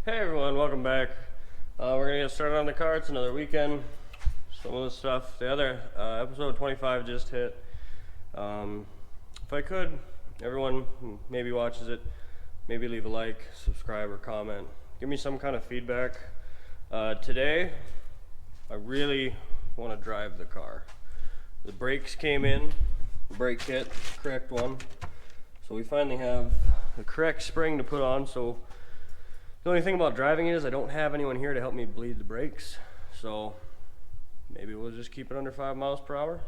Hey everyone, welcome back. We're gonna get started on the car. It's another weekend. Some of the stuff, the other episode 25 just hit. If I could, everyone who maybe watches it, maybe leave a like, subscribe, or comment. Give me some kind of feedback. Today, I really want to drive the car. The brakes came in, brake kit, correct one. So we finally have the correct spring to put on. So the only thing about driving it is I don't have anyone here to help me bleed the brakes. So maybe we'll just keep it under 5 miles per hour.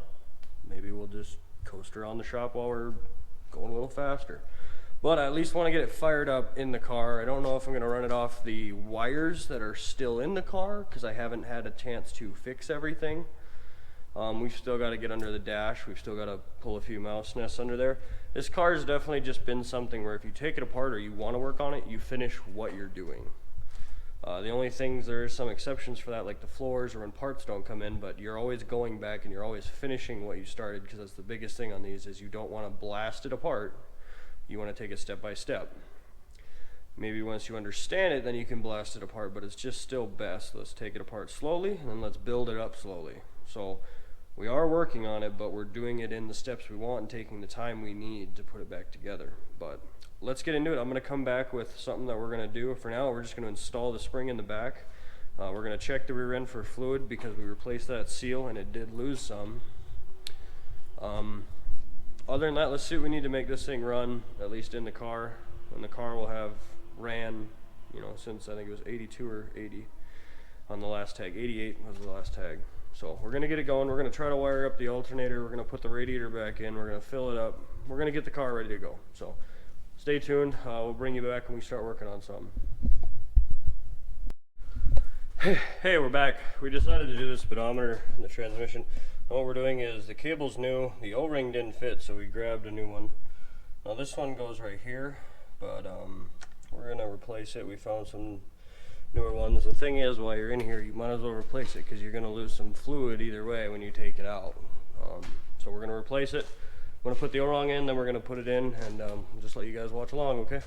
Maybe we'll just coast around the shop while we're going a little faster. But I at least want to get it fired up in the car. I don't know if I'm going to run it off the wires that are still in the car because I haven't had a chance to fix everything. We've still got to get under the dash. We've still got to pull a few mouse nests under there. This car has definitely just been something where if you take it apart or you want to work on it, you finish what you're doing. The only things, there are some exceptions for that, like the floors or when parts don't come in, but you're always going back and you're always finishing what you started, because that's the biggest thing on these, is you don't want to blast it apart. You want to take it step by step. Maybe once you understand it, then you can blast it apart, but it's just still best. Let's take it apart slowly and then let's build it up slowly. So we are working on it, but we're doing it in the steps we want and taking the time we need to put it back together. But let's get into it. I'm going to come back with something that we're going to do. For now, we're just going to install the spring in the back. We're going to check the rear end for fluid because we replaced that seal and it did lose some. Other than that, let's see what we need to make this thing run, at least in the car. And the car will have ran, since I think it was 82 or 80 on the last tag. 88 was the last tag. So we're going to get it going. We're going to try to wire up the alternator. We're going to put the radiator back in. We're going to fill it up. We're going to get the car ready to go. So stay tuned. We'll bring you back when we start working on something. Hey, we're back. We decided to do the speedometer and the transmission. And what we're doing is the cable's new. The O-ring didn't fit, so we grabbed a new one. Now this one goes right here, but we're going to replace it. We found some newer ones. The thing is, while you're in here, you might as well replace it because you're going to lose some fluid either way when you take it out. So we're going to replace it. I'm going to put the O-ring in, then we're going to put it in, and just let you guys watch along, okay?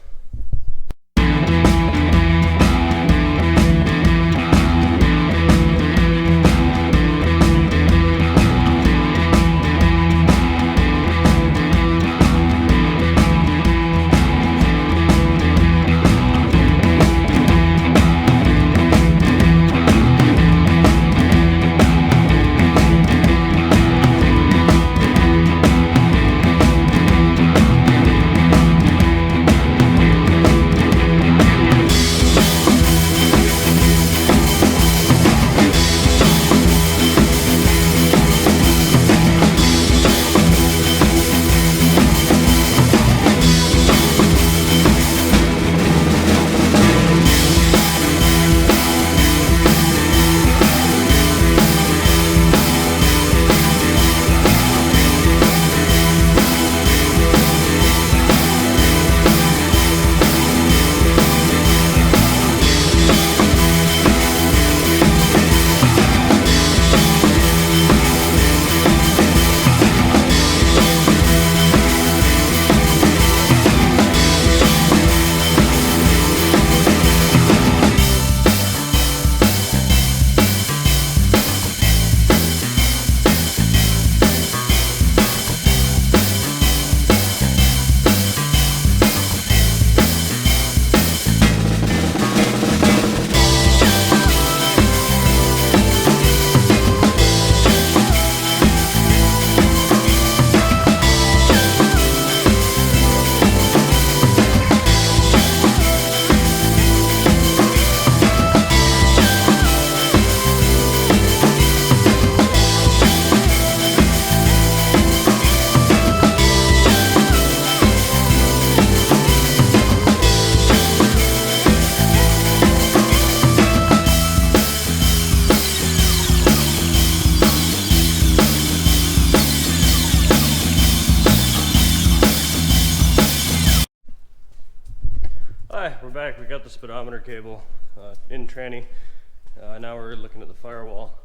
Hi, we're back. We got the speedometer cable in tranny. Now we're looking at the firewall.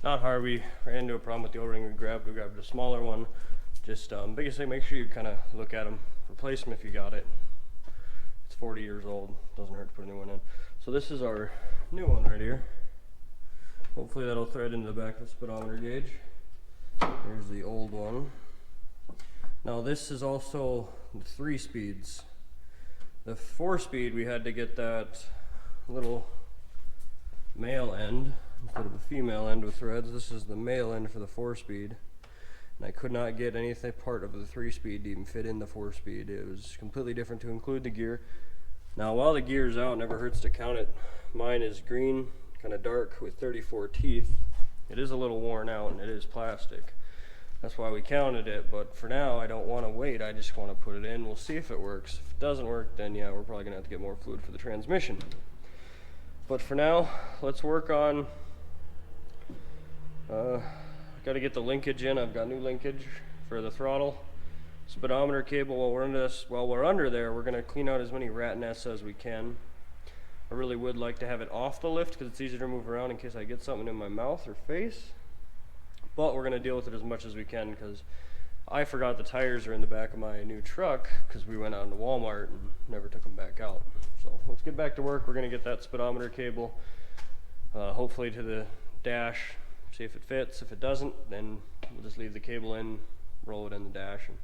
Not hard. We ran into a problem with the O-ring. We grabbed a smaller one. Just biggest thing, make sure you kind of look at them, replace them if you got it. It's 40 years old. Doesn't hurt to put a new one in. So this is our new one right here. Hopefully that'll thread into the back of the speedometer gauge. Here's the old one. Now this is also the 3 speeds. The 4 speed, we had to get that little male end instead of a female end with threads. This is the male end for the 4 speed. And I could not get anything part of the 3 speed to even fit in the 4 speed. It was completely different to include the gear. Now while the gear's out, it never hurts to count it. Mine is green, kind of dark with 34 teeth. It is a little worn out and it is plastic. That's why we counted it, but for now I don't want to wait. I just want to put it in. We'll see if it works. If it doesn't work, then yeah, we're probably going to have to get more fluid for the transmission. But for now, let's work on got to get the linkage in. I've got new linkage for the throttle. Speedometer cable, while we're under there, we're going to clean out as many rat nests as we can. I really would like to have it off the lift because it's easier to move around in case I get something in my mouth or face. But we're going to deal with it as much as we can because I forgot the tires are in the back of my new truck because we went out into Walmart and never took them back out. So let's get back to work. We're going to get that speedometer cable hopefully to the dash, see if it fits. If it doesn't, then we'll just leave the cable in, roll it in the dash, and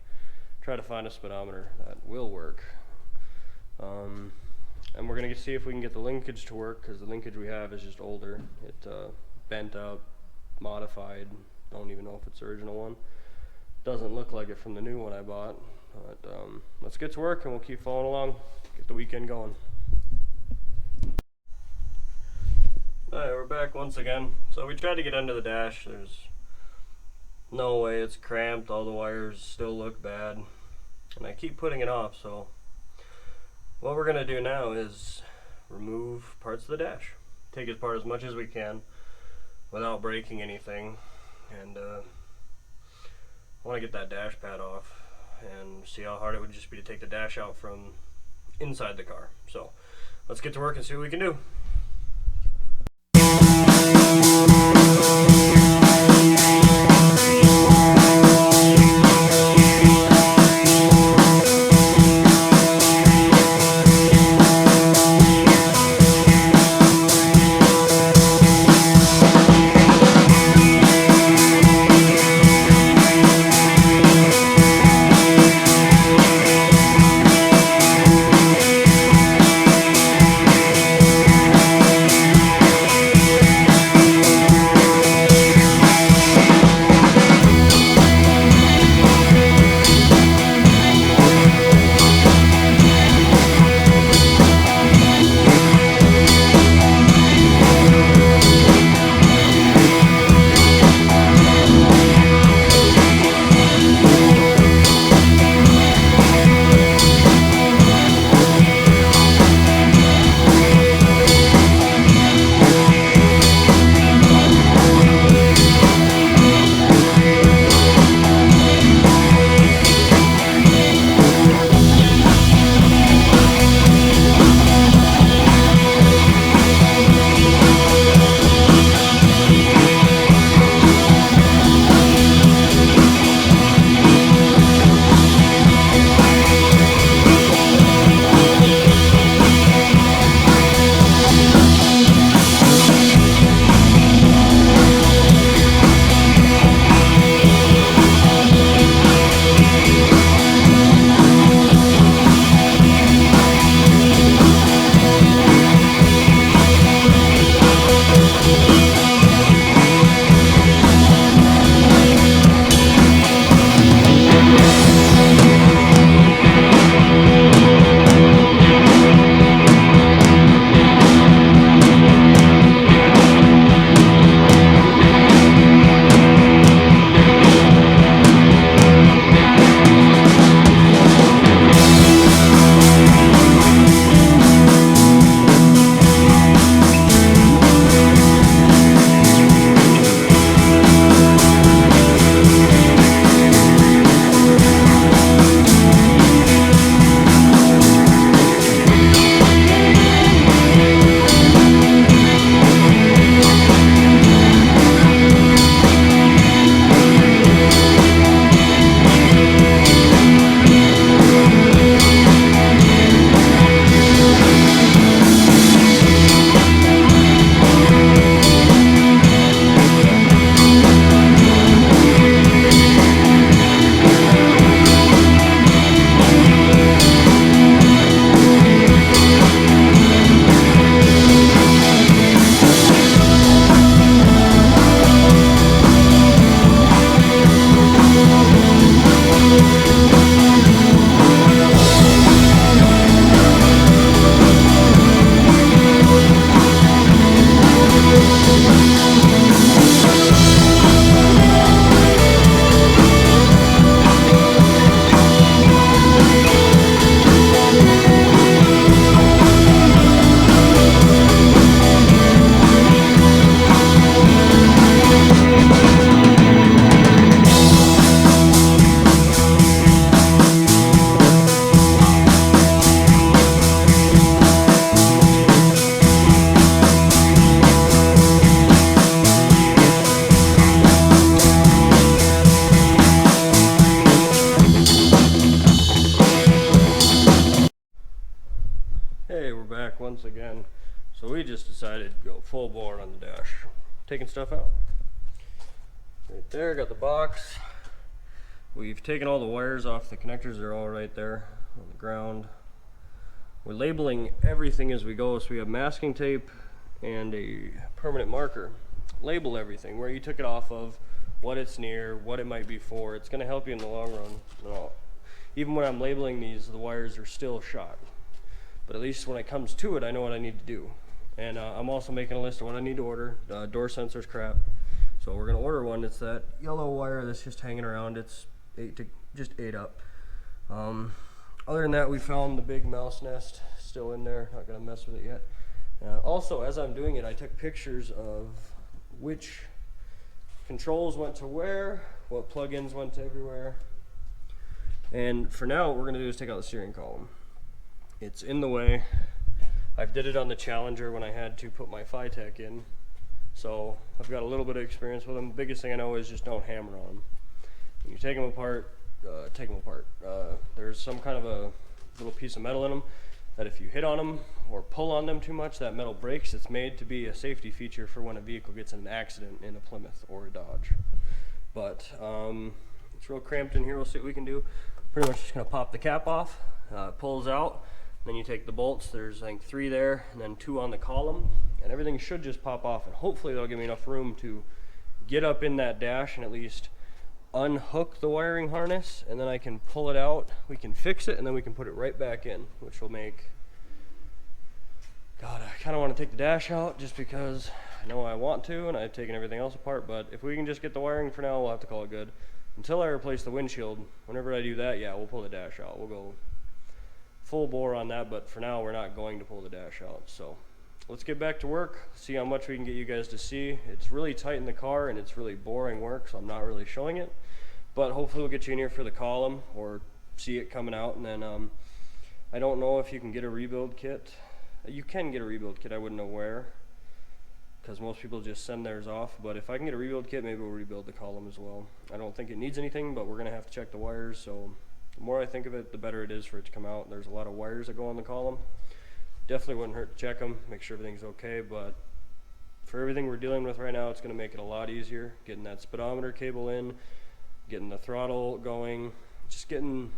try to find a speedometer that will work. And we're going to see if we can get the linkage to work because the linkage we have is just older. It bent up, modified. Don't even know if it's the original one. Doesn't look like it from the new one I bought. But let's get to work and we'll keep following along. Get the weekend going. Alright, we're back once again. So we tried to get under the dash. There's no way, it's cramped. All the wires still look bad. And I keep putting it off, so what we're going to do now is remove parts of the dash. Take it apart as much as we can without breaking anything. And I want to get that dash pad off and see how hard it would just be to take the dash out from inside the car. So let's get to work and see what we can do. back once again. So we just decided to go full bore on the dash. Taking stuff out. Right there, got the box. We've taken all the wires off the connectors. They're all right there on the ground. We're labeling everything as we go, so we have masking tape and a permanent marker. Label everything, where you took it off of, what it's near, what it might be for. It's gonna help you in the long run. No, even when I'm labeling these, the wires are still shot. But at least when it comes to it, I know what I need to do. And I'm also making a list of what I need to order. Door sensors crap. So we're gonna order one. It's that yellow wire that's just hanging around. It's just ate up. Other than that, we found the big mouse nest still in there. Not gonna mess with it yet. Also, as I'm doing it, I took pictures of which controls went to where, what plugins went to everywhere. And for now, what we're gonna do is take out the steering column. It's in the way. I did it on the Challenger when I had to put my Phytech in. So I've got a little bit of experience with them. The biggest thing I know is just don't hammer on them. When you take them apart, take them apart. There's some kind of a little piece of metal in them that if you hit on them or pull on them too much, that metal breaks. It's made to be a safety feature for when a vehicle gets in an accident in a Plymouth or a Dodge. But it's real cramped in here. We'll see what we can do. Pretty much just gonna pop the cap off. It pulls out. Then you take the bolts. There's I think 3 there, and then 2 on the column, and everything should just pop off. And hopefully that'll give me enough room to get up in that dash and at least unhook the wiring harness, and then I can pull it out. We can fix it, and then we can put it right back in, which will make. God, I kind of want to take the dash out just because I know I want to, and I've taken everything else apart. But if we can just get the wiring for now, we'll have to call it good. Until I replace the windshield, whenever I do that, yeah, we'll pull the dash out. We'll go full bore on that, but for now we're not going to pull the dash out. So let's get back to work, see how much we can get you guys to see. It's really tight in the car and it's really boring work, so I'm not really showing it, but hopefully we'll get you in here for the column or see it coming out. And then I don't know if you can get a rebuild kit. You can get a rebuild kit. I wouldn't know where, because most people just send theirs off. But if I can get a rebuild kit, maybe we'll rebuild the column as well. I don't think it needs anything, but we're gonna have to check the wires. So the more I think of it, the better it is for it to come out. There's a lot of wires that go on the column. Definitely wouldn't hurt to check them, make sure everything's okay. But for everything we're dealing with right now, it's gonna make it a lot easier. Getting that speedometer cable in, getting the throttle going, just getting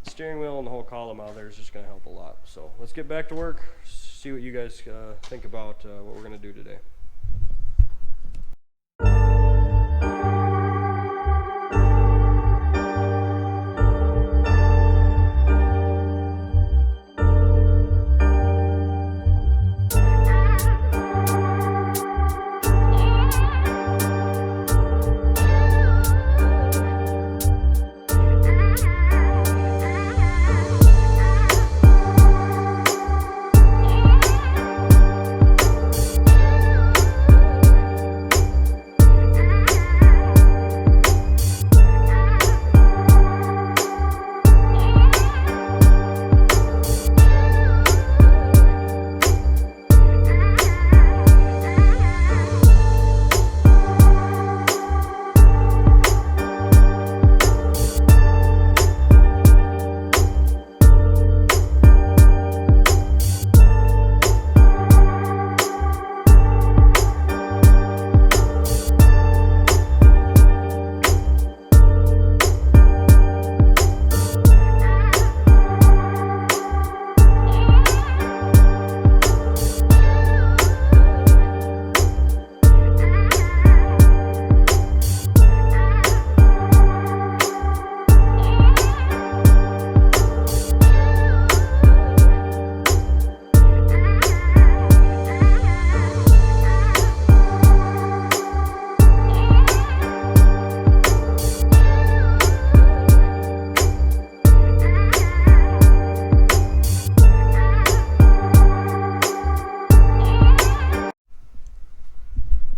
the steering wheel and the whole column out there is just gonna help a lot. So let's get back to work, see what you guys think about what we're gonna do today.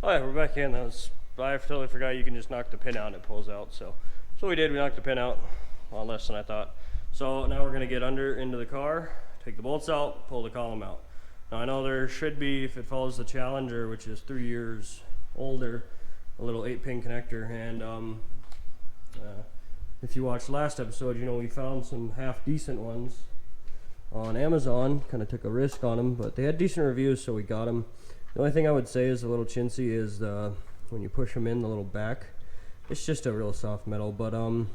Alright, we're back in. I totally forgot you can just knock the pin out and it pulls out. So we did. We knocked the pin out. A lot less than I thought. So now we're going to get into the car, take the bolts out, pull the column out. Now I know there should be, if it follows the Challenger, which is 3 years older, a little 8-pin connector. And if you watched last episode, you know we found some half decent ones. on Amazon. Kind of took a risk on them, but they had decent reviews, so we got them. The only thing I would say is a little chintzy is when you push them in, the little back. It's just a real soft metal, but for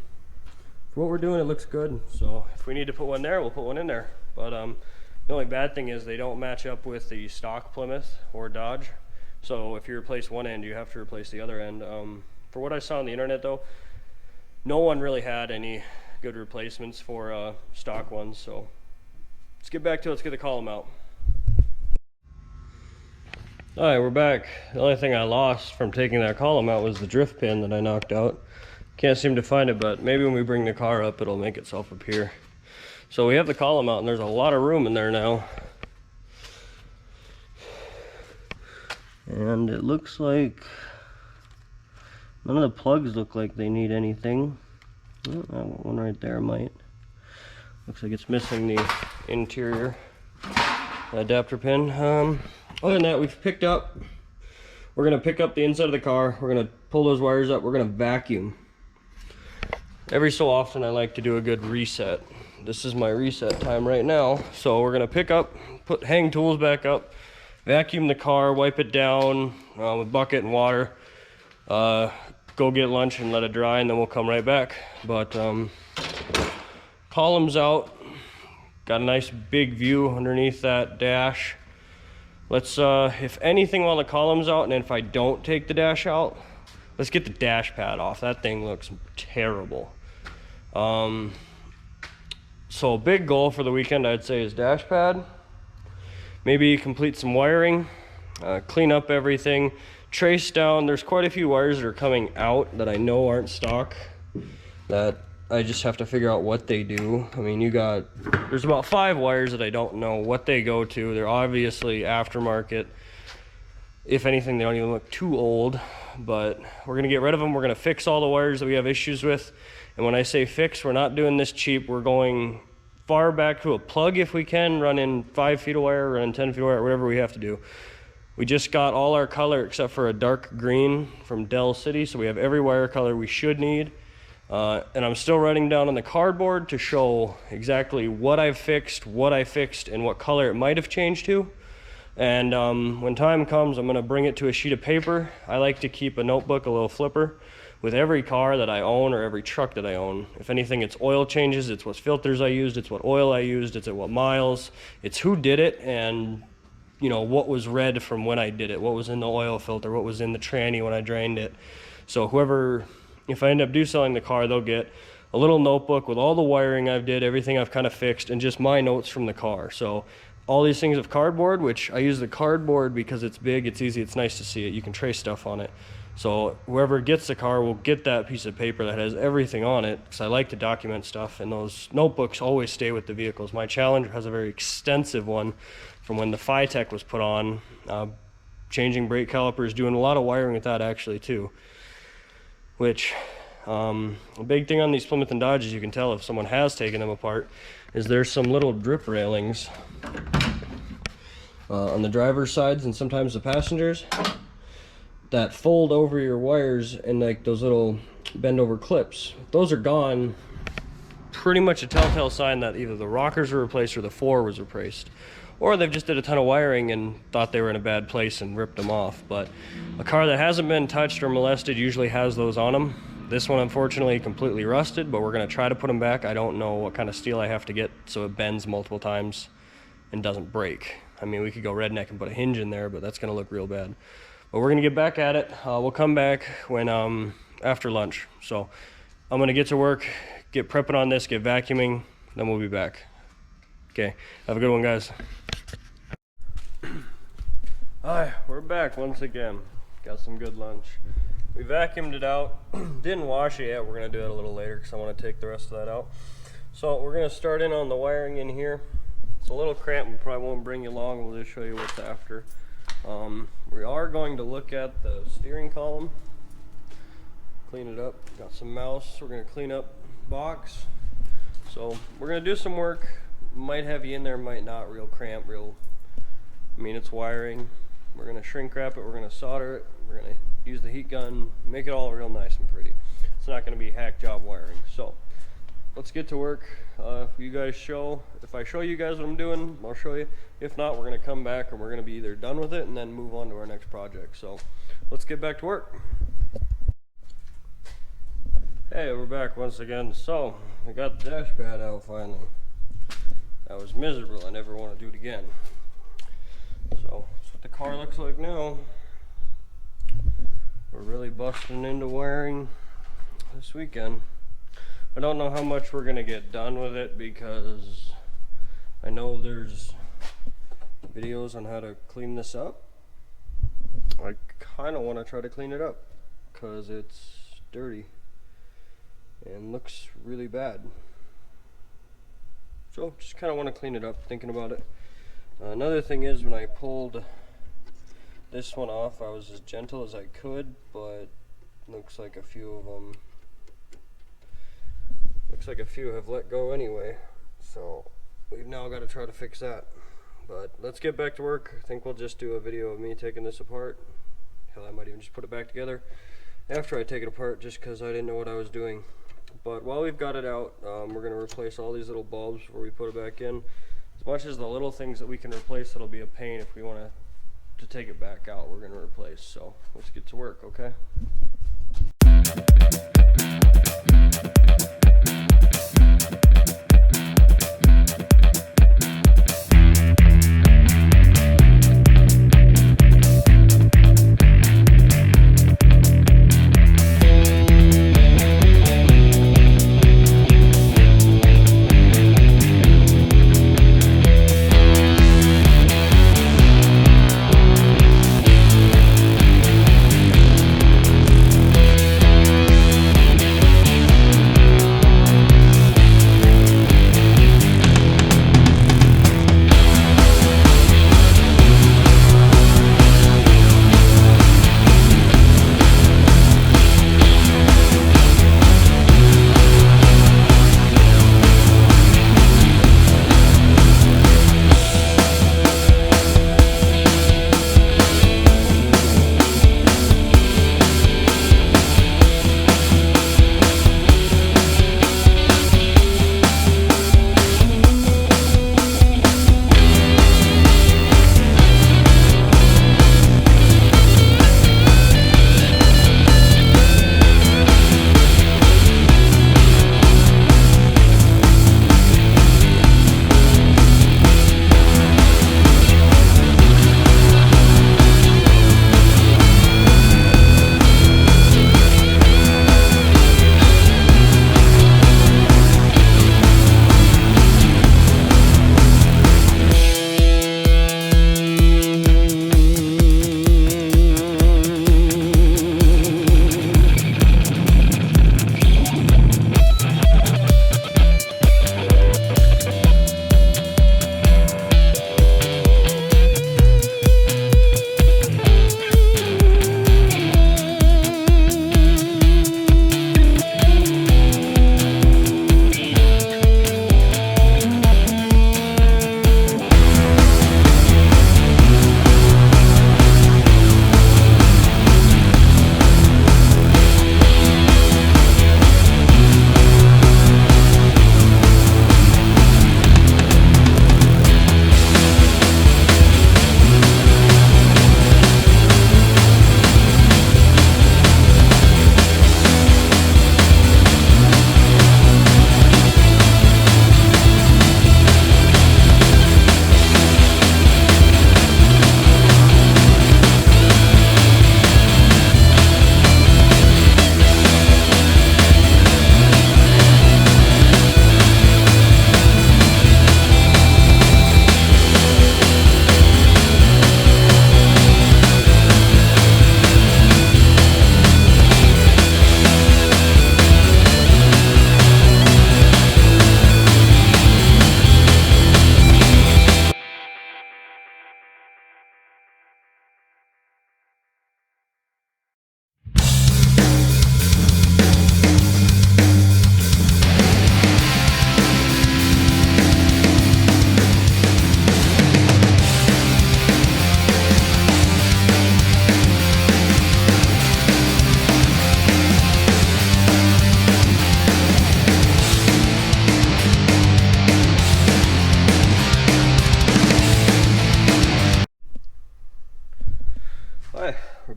what we're doing, it looks good. So if we need to put one there, we'll put one in there. But the only bad thing is they don't match up with the stock Plymouth or Dodge. So if you replace one end, you have to replace the other end. For what I saw on the internet though, no one really had any good replacements for stock ones. So let's get back to it. Let's get the column out. All right, we're back. The only thing I lost from taking that column out was the drift pin that I knocked out. Can't seem to find it, but maybe when we bring the car up, it'll make itself appear. So we have the column out, and there's a lot of room in there now. And it looks like none of the plugs look like they need anything. Oh, that one right there might. Looks like it's missing the interior adapter pin. Other than that, we're gonna pick up the inside of the car. We're gonna pull those wires up. We're gonna vacuum. Every so often I like to do a good reset. This is my reset time right now. So we're gonna pick up, hang tools back up, vacuum the car, wipe it down with bucket and water, go get lunch and let it dry, and then we'll come right back. But columns out, got a nice big view underneath that dash. Let's if anything while the column's out, and if I don't take the dash out, let's get the dash pad off. That thing looks terrible. So a big goal for the weekend, I'd say, is dash pad. Maybe complete some wiring, clean up everything, trace down. There's quite a few wires that are coming out that I know aren't stock, that I just have to figure out what they do. I mean, there's about 5 wires that I don't know what they go to. They're obviously aftermarket. If anything, they don't even look too old, but we're gonna get rid of them. We're gonna fix all the wires that we have issues with. And when I say fix, we're not doing this cheap. We're going far back to a plug if we can, run in 5 feet of wire, run in 10 feet of wire, whatever we have to do. We just got all our color except for a dark green from Dell City, so we have every wire color we should need. And I'm still writing down on the cardboard to show exactly what I fixed, and what color it might have changed to. And when time comes, I'm gonna bring it to a sheet of paper. I like to keep a notebook, a little flipper, with every car that I own or every truck that I own. If anything, it's oil changes, it's what filters I used, it's what oil I used, it's at what miles, it's who did it, and you know, what was read from when I did it, what was in the oil filter, what was in the tranny when I drained it. So whoever, if I end up selling the car, they'll get a little notebook with all the wiring I've did, everything I've kind of fixed, and just my notes from the car. So all these things of cardboard, which I use the cardboard because it's big, it's easy, it's nice to see it, you can trace stuff on it. So whoever gets the car will get that piece of paper that has everything on it, because I like to document stuff, and those notebooks always stay with the vehicles. My Challenger has a very extensive one from when the Phytech was put on, changing brake calipers, doing a lot of wiring with that actually too. Which, a big thing on these Plymouth and Dodges, you can tell if someone has taken them apart, is there's some little drip railings on the driver's sides and sometimes the passengers that fold over your wires, and like those little bend over clips. If those are gone, pretty much a telltale sign that either the rockers were replaced or the floor was replaced, or they've just did a ton of wiring and thought they were in a bad place and ripped them off. But a car that hasn't been touched or molested usually has those on them. This one unfortunately completely rusted, but we're gonna try to put them back. I don't know what kind of steel I have to get so it bends multiple times and doesn't break. I mean, we could go redneck and put a hinge in there, but that's gonna look real bad. But we're gonna get back at it. We'll come back when after lunch. So I'm gonna get to work, get prepping on this, get vacuuming, then we'll be back. Okay, have a good one, guys. Hi, we're back once again. Got some good lunch. We vacuumed it out. Didn't wash it yet. We're gonna do it a little later because I want to take the rest of that out. So we're gonna start in on the wiring in here. It's a little cramped. We probably won't bring you along. We'll just show you what's after. We are going to look at the steering column, clean it up. Got some mouse. We're going to clean up box. So we're going to do some work. Might have you in there, might not. Real cramped, I mean, it's wiring. We're going to shrink wrap it. We're going to solder it. We're going to use the heat gun, make it all real nice and pretty. It's not going to be hack job wiring. So let's get to work. If I show you guys what I'm doing, I'll show you. If not, we're gonna come back and we're gonna be either done with it and then move on to our next project. So let's get back to work. Hey, we're back once again. So I got the dash pad out finally. That was miserable. I never want to do it again. So that's what the car looks like now. We're really busting into wiring this weekend. I don't know how much we're gonna get done with it because I know there's videos on how to clean this up. I kind of want to try to clean it up because it's dirty and looks really bad. So just kind of want to clean it up, thinking about it. Another thing is, when I pulled this one off, I was as gentle as I could, but looks like a few have let go anyway. So we've now got to try to fix that. But let's get back to work. I think we'll just do a video of me taking this apart. Hell, I might even just put it back together after I take it apart, just because I didn't know what I was doing. But while we've got it out, we're going to replace all these little bulbs before we put it back in. As much as the little things that we can replace that'll be a pain, if we want to take it back out, we're going to replace. So let's get to work, okay?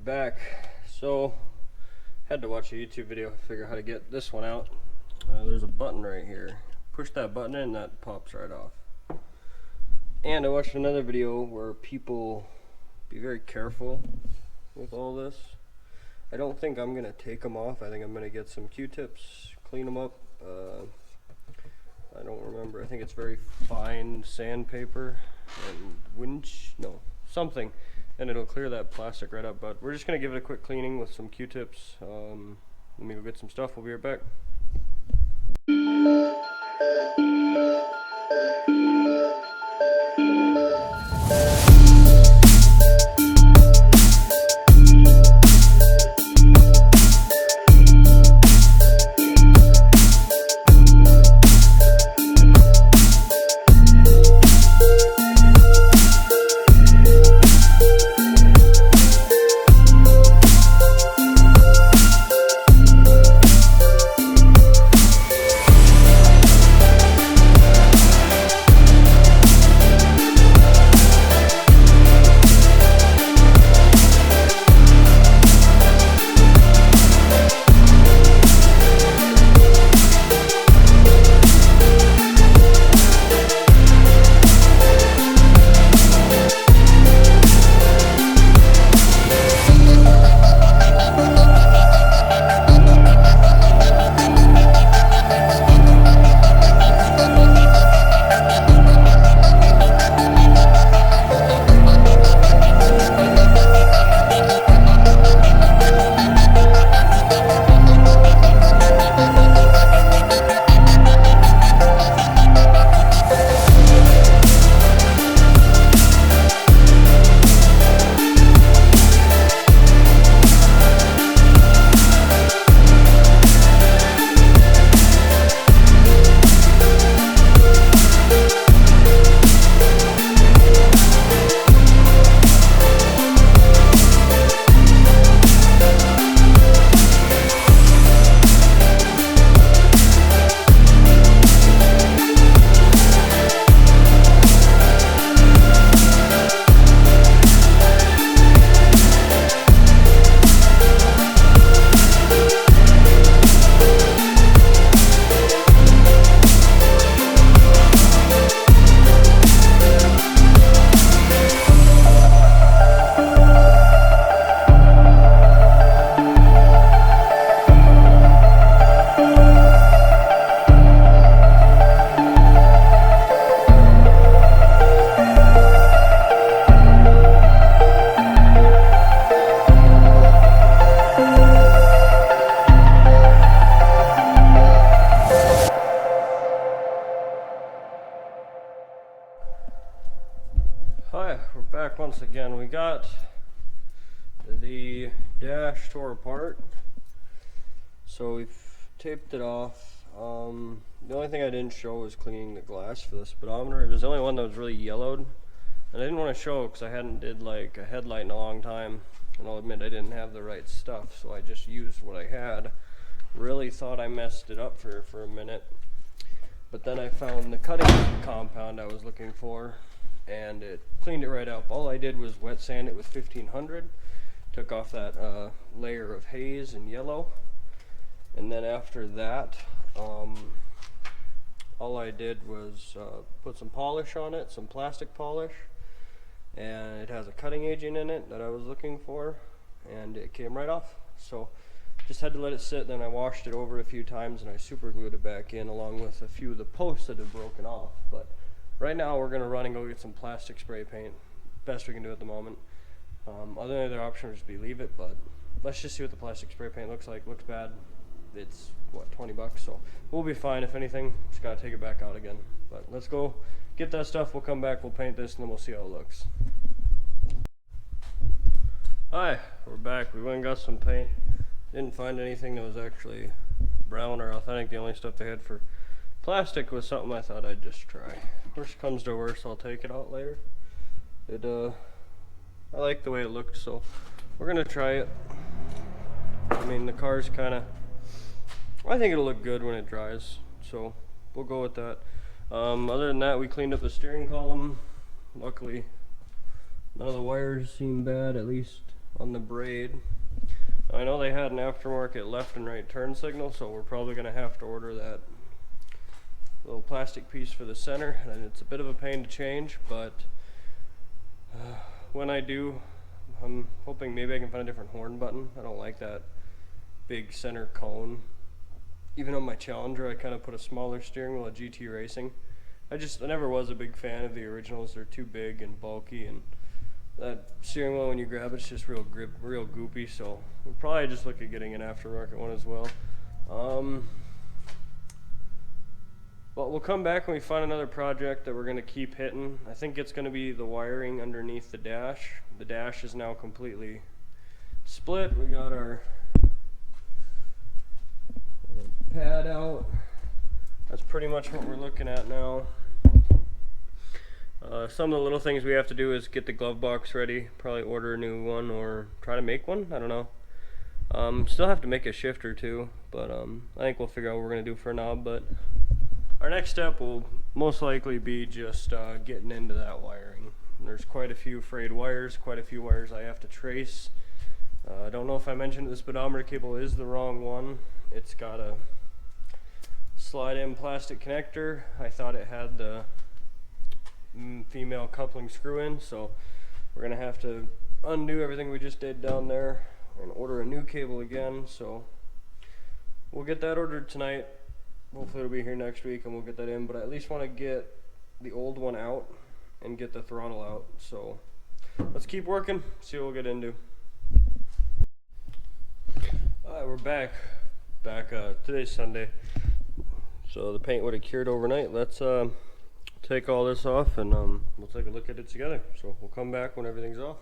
back. So, had to watch a YouTube video to figure out how to get this one out. There's a button right here. Push that button in and that pops right off. And I watched another video where people be very careful with all this. I don't think I'm gonna take them off. I think I'm gonna get some Q-tips, clean them up. I don't remember. I think it's very fine sandpaper and something, and it'll clear that plastic right up. But we're just gonna give it a quick cleaning with some Q-tips. Let me go get some stuff. We'll be right back. Hi, we're back once again. We got the dash tore apart, so we've taped it off. The only thing I didn't show was cleaning the glass for the speedometer. It was the only one that was really yellowed, and I didn't want to show because I hadn't did like a headlight in a long time, and I'll admit I didn't have the right stuff, so I just used what I had. Really thought I messed it up for a minute, but then I found the cutting compound I was looking for, and it cleaned it right up. All I did was wet sand it with 1500, took off that layer of haze and yellow, and then after that all I did was put some polish on it, some plastic polish, and it has a cutting agent in it that I was looking for, and it came right off. So just had to let it sit. Then I washed it over a few times and I super glued it back in, along with a few of the posts that had broken off. But right now we're gonna run and go get some plastic spray paint. Best we can do at the moment. Other option would just be leave it, but let's just see what the plastic spray paint looks like. Looks bad. It's what, 20 bucks, so we'll be fine. If anything, just gotta take it back out again. But let's go get that stuff. We'll come back, we'll paint this, and then we'll see how it looks. Hi, we're back. We went and got some paint. Didn't find anything that was actually brown or authentic. The only stuff they had for plastic was something I thought I'd just try. Worst comes to worst, I'll take it out later. I like the way it looked, so we're gonna try it. I mean, the car's kinda, I think it'll look good when it dries, so we'll go with that. Other than that, we cleaned up the steering column. Luckily, none of the wires seem bad, at least on the braid. I know they had an aftermarket left and right turn signal, so we're probably going to have to order that little plastic piece for the center, and it's a bit of a pain to change, but when I do, I'm hoping maybe I can find a different horn button. I don't like that big center cone. Even on my Challenger, I kind of put a smaller steering wheel at GT Racing. I never was a big fan of the originals. They're too big and bulky, and that steering wheel, when you grab it, it's just real goopy, so we'll probably just look at getting an aftermarket one as well. But we'll come back when we find another project that we're going to keep hitting. I think it's going to be the wiring underneath the dash. The dash is now completely split. We got our pad out. That's pretty much what we're looking at now. Some of the little things we have to do is get the glove box ready, probably order a new one or try to make one, I don't know. Still have to make a shifter too, but I think we'll figure out what we're going to do for a knob. But our next step will most likely be just getting into that wiring. There's quite a few frayed wires, quite a few wires I have to trace. I don't know if I mentioned this speedometer cable is the wrong one. It's got a slide-in plastic connector. I thought it had the female coupling screw in, so we're gonna have to undo everything we just did down there and order a new cable again. So we'll get that ordered tonight. Hopefully it'll be here next week and we'll get that in, but I at least want to get the old one out and get the throttle out. So let's keep working, see what we'll get into. Alright, we're back. Today's Sunday, so the paint would have cured overnight. Let's take all this off and we'll take a look at it together. So we'll come back when everything's off.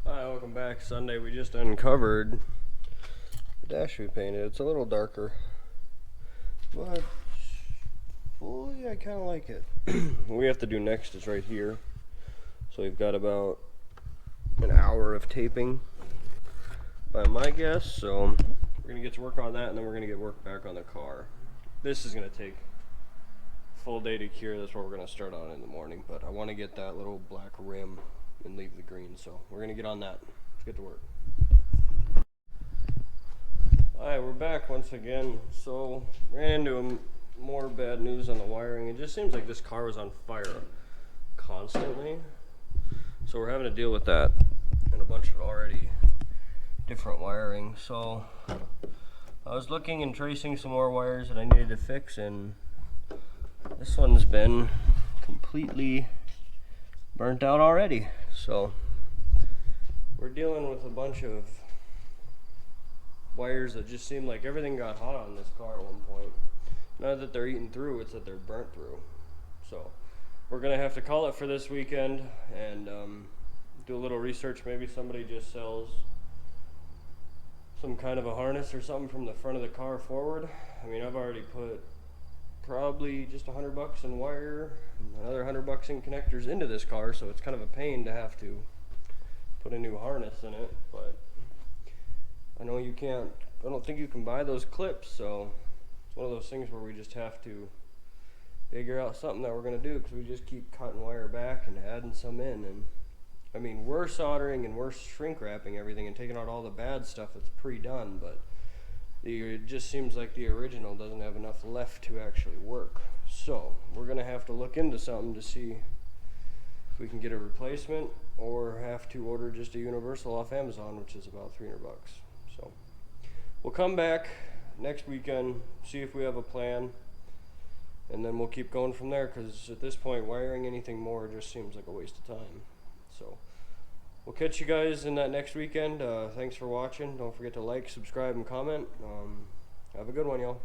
Alright, welcome back. Sunday, we just uncovered the dash we painted. It's a little darker, but fully I kind of like it. What we have to do next is right here. So we've got about an hour of taping by my guess, so we're gonna get to work on that and then we're gonna get work back on the car. This is gonna take a full day to cure. That's what we're gonna start on in the morning, but I want to get that little black rim and leave the green, so we're gonna get on that. Let's get to work. Alright, we're back once again. So ran into more bad news on the wiring. It just seems like this car was on fire constantly, so we're having to deal with that and a bunch of already different wiring. So I was looking and tracing some more wires that I needed to fix, and this one's been completely burnt out already. So we're dealing with a bunch of wires that just seem like everything got hot on this car at one point. Not that they're eating through, it's that they're burnt through. So we're gonna have to call it for this weekend and do a little research. Maybe somebody just sells some kind of a harness or something from the front of the car forward. I mean, I've already put probably just $100 in wire, another $100 in connectors into this car, so it's kind of a pain to have to put a new harness in it. But I know you can't, I don't think you can buy those clips, so it's one of those things where we just have to figure out something that we're going to do, because we just keep cutting wire back and adding some in. And I mean, we're soldering and we're shrink wrapping everything and taking out all the bad stuff that's pre-done, but it just seems like the original doesn't have enough left to actually work. So we're going to have to look into something to see if we can get a replacement or have to order just a universal off Amazon, which is about $300. So we'll come back next weekend, see if we have a plan, and then we'll keep going from there, because at this point wiring anything more just seems like a waste of time. So we'll catch you guys in that next weekend. Thanks for watching. Don't forget to like, subscribe, and comment. Have a good one, y'all.